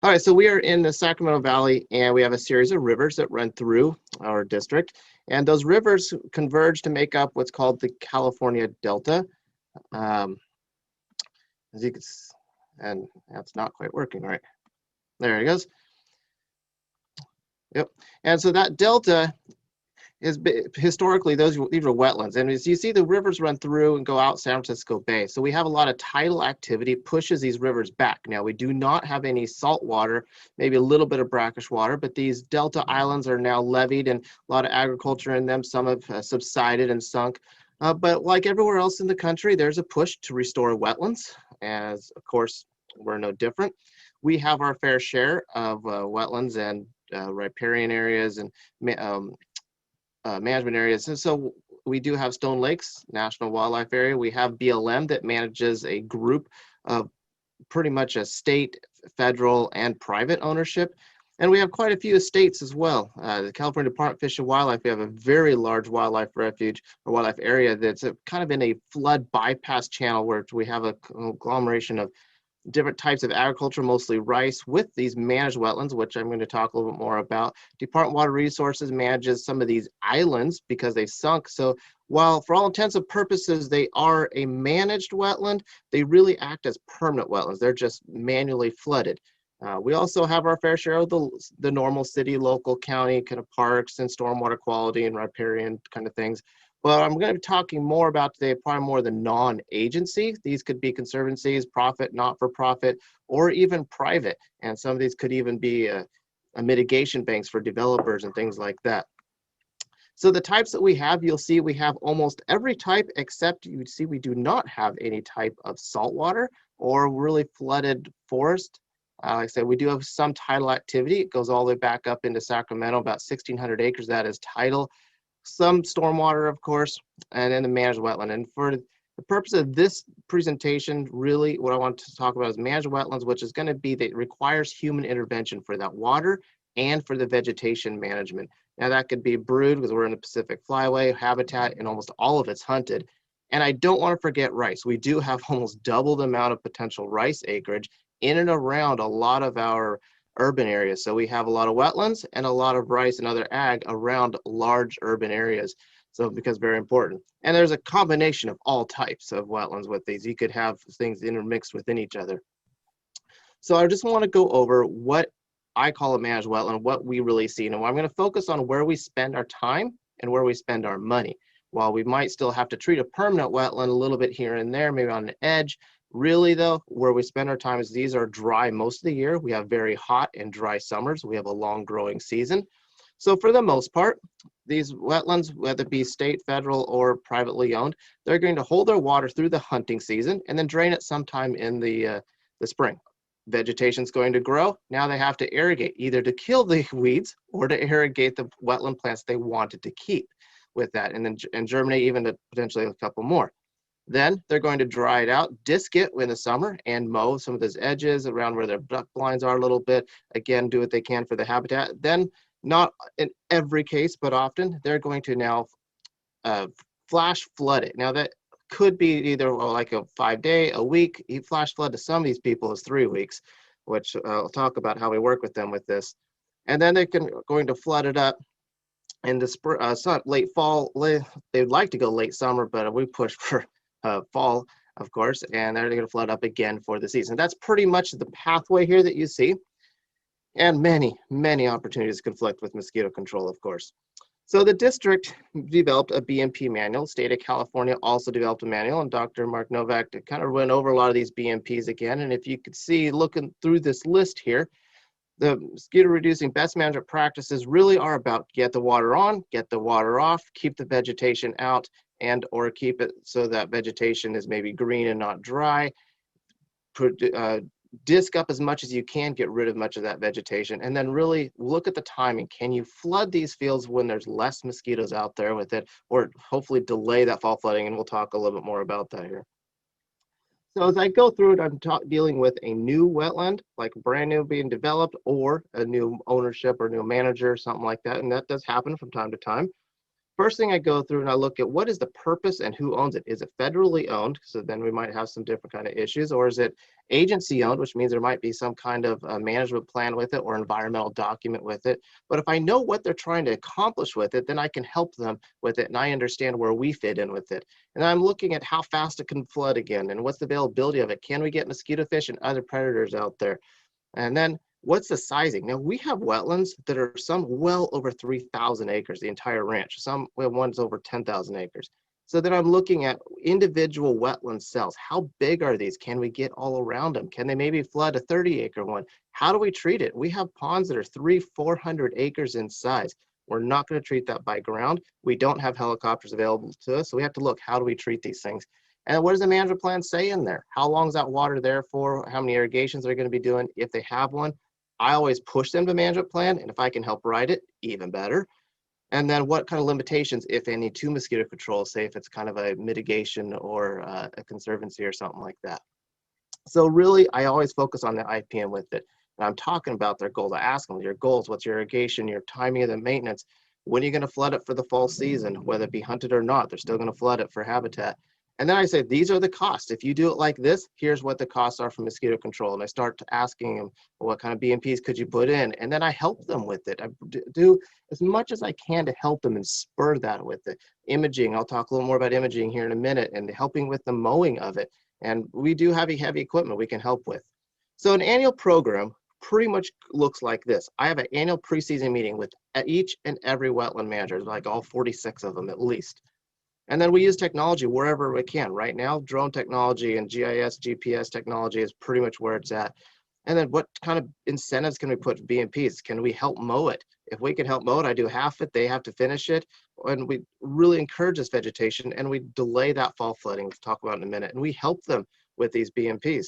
All right, so we are in the Sacramento Valley, and we have a series of rivers that run through our district, and those rivers converge to make up what's called the California Delta. Um, as you can, and that's not quite working right. There it goes. Yep. And so that delta is historically these were wetlands, and as you see, the rivers run through and go out San Francisco Bay. So we have a lot of tidal activity pushes these rivers back. Now we do not have any salt water, maybe a little bit of brackish water, but these delta islands are now leveed and a lot of agriculture in them. Some have subsided and sunk. But like everywhere else in the country, there's a push to restore wetlands, as of course we're no different. We have our fair share of wetlands and riparian areas and management areas. And so we do have Stone Lakes National Wildlife Area. We have BLM that manages a group of pretty much a state, federal, and private ownership. And we have quite a few estates as well. The California Department of Fish and Wildlife, we have a very large wildlife refuge or wildlife area that's kind of in a flood bypass channel where we have a conglomeration of different types of agriculture, mostly rice, with these managed wetlands, which I'm going to talk a little bit more about. Department of Water Resources manages some of these islands because they sunk. So while for all intents and purposes, they are a managed wetland, they really act as permanent wetlands. They're just manually flooded. We also have our fair share of the normal city, local, county kind of parks and stormwater quality and riparian kind of things. But I'm going to be talking more about today, probably more the non-agency. These could be conservancies, profit, not-for-profit, or even private. And some of these could even be a mitigation banks for developers and things like that. So the types that we have, you'll see we have almost every type, except you see we do not have any type of saltwater or really flooded forest. Like I said, we do have some tidal activity. It goes all the way back up into Sacramento, about 1,600 acres. That is tidal. Some stormwater, of course, and then the managed wetland. And for the purpose of this presentation, really what I want to talk about is managed wetlands, which is going to be that it requires human intervention for that water and for the vegetation management. Now that could be brood because we're in the Pacific Flyway habitat and almost all of it's hunted. And I don't want to forget rice. We do have almost double the amount of potential rice acreage in and around a lot of our urban areas. So we have a lot of wetlands and a lot of rice and other ag around large urban areas. So because very important. And there's a combination of all types of wetlands with these. You could have things intermixed within each other. So I just want to go over what I call a managed wetland, what we really see. And I'm going to focus on where we spend our time and where we spend our money. While we might still have to treat a permanent wetland a little bit here and there, maybe on an edge, really though, where we spend our time is these are dry most of the year. We have very hot and dry summers. We have a long growing season. So for the most part, these wetlands, whether it be state, federal, or privately owned, they're going to hold their water through the hunting season and then drain it sometime in the spring. Vegetation is going to grow. Now they have to irrigate, either to kill the weeds or to irrigate the wetland plants they wanted to keep with that, and then germinate even to potentially a couple more. Then they're going to dry it out, disc it in the summer, and mow some of those edges around where their duck blinds are a little bit. Again, do what they can for the habitat. Then, not in every case, but often, they're going to now flash flood it. Now that could be either like a 5-day, a week. Flash flood to some of these people is 3 weeks, which I'll talk about how we work with them with this. And then going to flood it up in the late fall. They'd like to go late summer, but we push for fall, of course, and they're going to flood up again for the season. That's pretty much the pathway here that you see. And many, many opportunities conflict with mosquito control, of course. So the district developed a BMP manual. State of California also developed a manual, and Dr. Mark Novak kind of went over a lot of these BMPs again. And if you could see, looking through this list here, the mosquito reducing best management practices really are about get the water on, get the water off, keep the vegetation out, and or keep it so that vegetation is maybe green and not dry. Disc up as much as you can, get rid of much of that vegetation, and then really look at the timing. Can you flood these fields when there's less mosquitoes out there with it, or hopefully delay that fall flooding? And we'll talk a little bit more about that here. So as I go through it, I'm dealing with a new wetland, like brand new being developed, or a new ownership or new manager, something like that. And that does happen from time to time. first thing I go through and I look at what is the purpose and who owns it. Is it federally owned? So then we might have some different kind of issues. Or is it agency owned, which means there might be some kind of management plan with it or environmental document with it. But if I know what they're trying to accomplish with it, then I can help them with it and I understand where we fit in with it. And I'm looking at how fast it can flood again and what's the availability of it. Can we get mosquito fish and other predators out there? And then what's the sizing? Now we have wetlands that are some well over 3,000 acres, the entire ranch. Some we have ones over 10,000 acres. So then I'm looking at individual wetland cells. How big are these? Can we get all around them? Can they maybe flood a 30-acre one? How do we treat it? We have ponds that are 300-400 acres in size. We're not going to treat that by ground. We don't have helicopters available to us, so we have to look, how do we treat these things? And what does the management plan say in there? How long is that water there for? How many irrigations they're going to be doing if they have one? I always push them to management plan, and if I can help write it, even better. And then what kind of limitations, if any, to mosquito control, say if it's kind of a mitigation or a conservancy or something like that. So really, I always focus on the IPM with it. And I'm talking about their goals. I ask them, your goals, what's your irrigation, your timing of the maintenance? When are you going to flood it for the fall season? Whether it be hunted or not, they're still going to flood it for habitat. And then I say, these are the costs. If you do it like this, here's what the costs are for mosquito control. And I start asking them, well, what kind of BMPs could you put in? And then I help them with it. I do as much as I can to help them and spur that with it. Imaging, I'll talk a little more about imaging here in a minute, and helping with the mowing of it. And we do have heavy equipment we can help with. So an annual program pretty much looks like this. I have an annual preseason meeting with each and every wetland manager, like all 46 of them at least. And then we use technology wherever we can. Right now, drone technology and GIS, GPS technology is pretty much where it's at. And then what kind of incentives can we put for BMPs? Can we help mow it? If we can help mow it, I do half it, they have to finish it. And we really encourage this vegetation and we delay that fall flooding, we'll talk about in a minute. And we help them with these BMPs.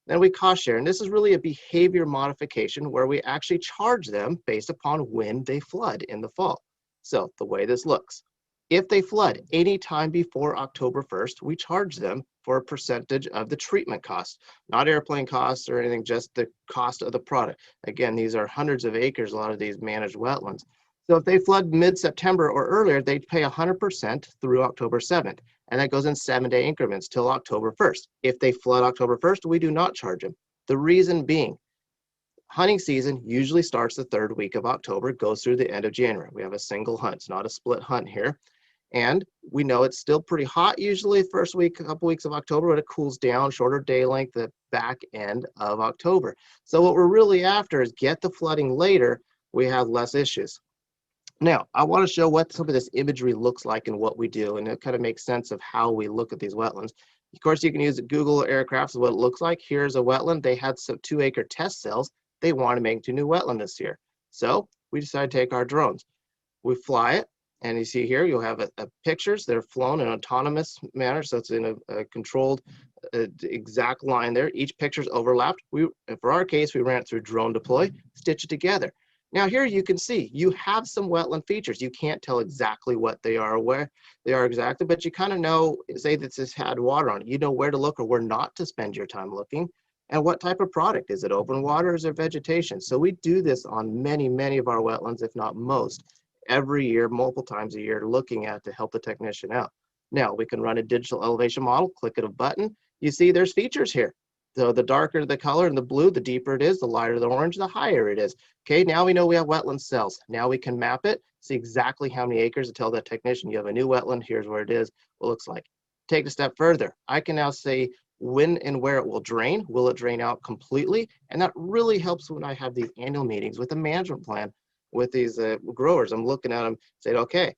Then we cost share, and this is really a behavior modification where we actually charge them based upon when they flood in the fall. So the way this looks, if they flood anytime before October 1st, we charge them for a percentage of the treatment cost, not airplane costs or anything, just the cost of the product. Again, these are hundreds of acres, a lot of these managed wetlands. So if they flood mid-September or earlier, they pay 100% through October 7th. And that goes in 7-day increments till October 1st. If they flood October 1st, we do not charge them. The reason being, hunting season usually starts the 3rd week of October, goes through the end of January. We have a single hunt, it's not a split hunt here. And we know it's still pretty hot usually first week, a couple weeks of October, but it cools down, shorter day length, the back end of October. So what we're really after is get the flooding later, we have less issues. Now, I want to show what some of this imagery looks like and what we do, and it kind of makes sense of how we look at these wetlands. Of course, you can use Google Aircraft is what it looks like. Here's a wetland. They had some 2-acre test cells. They want to make into a new wetland this year. So we decided to take our drones. We fly it. And you see here, you'll have pictures that are flown in an autonomous manner. So it's in a controlled exact line there. Each picture's overlapped. For our case, we ran it through drone deploy, stitch it together. Now here you can see, you have some wetland features. You can't tell exactly what they are, where they are exactly, but you kind of know, say that this had water on it. You know where to look or where not to spend your time looking. And what type of product? Is it open water or is it vegetation? So we do this on many, many of our wetlands, if not most, every year, multiple times a year, looking at to help the technician out. Now we can run a digital elevation model, click at a button. You see there's features here. So the darker the color and the blue, the deeper it is, the lighter the orange, the higher it is. Okay, now we know we have wetland cells. Now we can map it, see exactly how many acres to tell that technician you have a new wetland, here's where it is, what it looks like. Take it a step further. I can now say when and where it will drain. Will it drain out completely? And that really helps when I have these annual meetings with a management plan with these growers. I'm looking at them, saying, okay,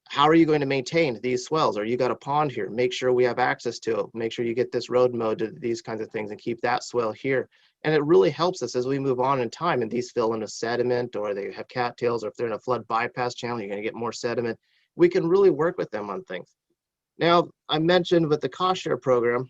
how are you going to maintain these swells? Or you got a pond here, make sure we have access to it. Make sure you get this road mowed to these kinds of things and keep that swell here. And it really helps us as we move on in time and these fill into sediment or they have cattails, or if they're in a flood bypass channel, you're going to get more sediment. We can really work with them on things. Now, I mentioned with the cost share program,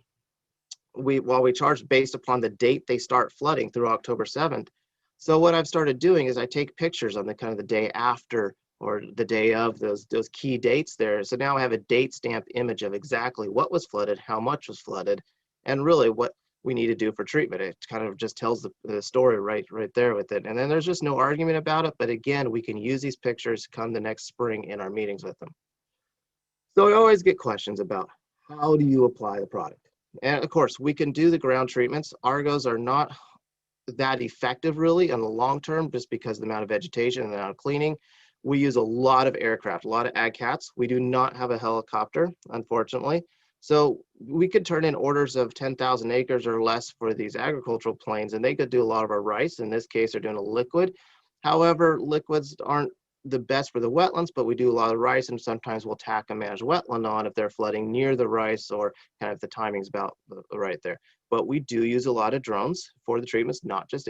while we charge based upon the date they start flooding through October 7th. So what I've started doing is I take pictures on the kind of the day after or the day of those key dates there. So now I have a date stamped image of exactly what was flooded, how much was flooded, and really what we need to do for treatment. It kind of just tells the story right there with it. And then there's just no argument about it. But again, we can use these pictures come the next spring in our meetings with them. So I always get questions about how do you apply the product? And of course, we can do the ground treatments. Argos are not that effective really in the long term, just because of the amount of vegetation and the amount of cleaning. We use a lot of aircraft, a lot of ag cats. We do not have a helicopter, unfortunately. So we could turn in orders of 10,000 acres or less for these agricultural planes, and they could do a lot of our rice. In this case, they're doing a liquid. However, liquids aren't the best for the wetlands, but we do a lot of rice, and sometimes we'll tack a managed wetland on if they're flooding near the rice or kind of the timing's about right there. But we do use a lot of drones for the treatments, not just